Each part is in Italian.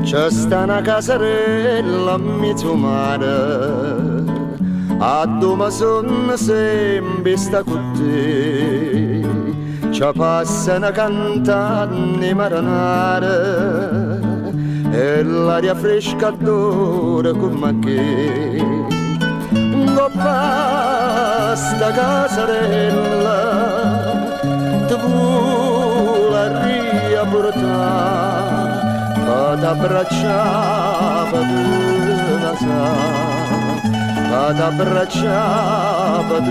C'è sta una casarella a mezzo mare, a dove sono sempre sta con te. Ci passano cantando marinare e l'aria fresca d'ora come che. Coppa sta casarella ti vuole riapportare, vado abbracciare per vado abbracciare per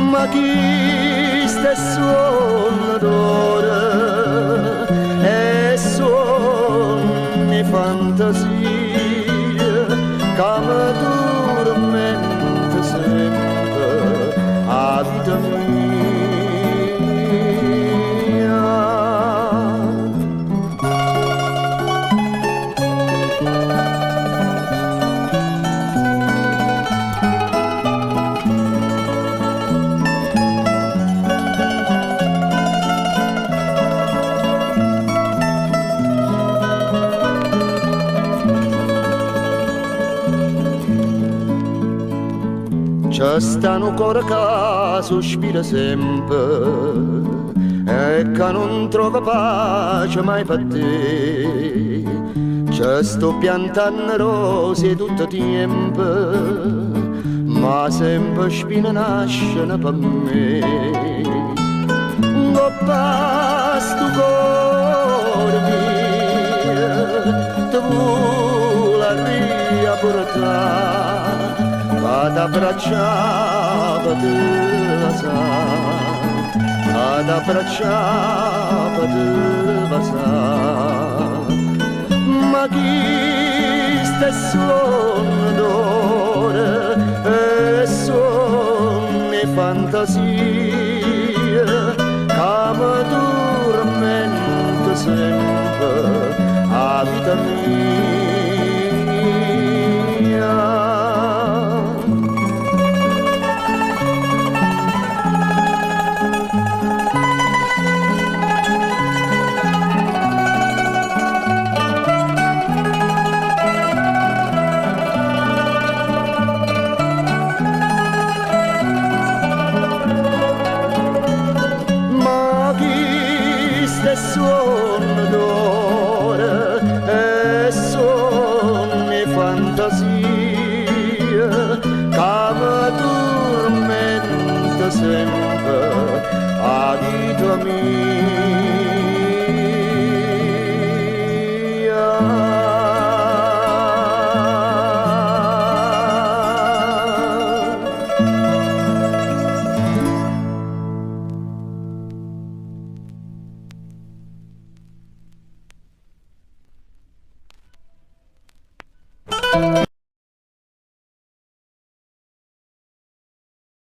ma chi sta suono d'ora e suoni fantasie che mi tormenta sempre a vita mia. C'è stanno cuore che sospira sempre e che non trova pace mai per te. C'è sto piantando rose tutto il tempo, ma sempre spine nascono per me. Coppa sto cuore mio ti vuole riapportare, vado abbracciare vado abbracciare ma chi sta suono d'ora e suoni fantasie che mi tormenta sempre a vita mia. Suono d'ora e suoni fantasie che mi tormenta sempre a vita mia.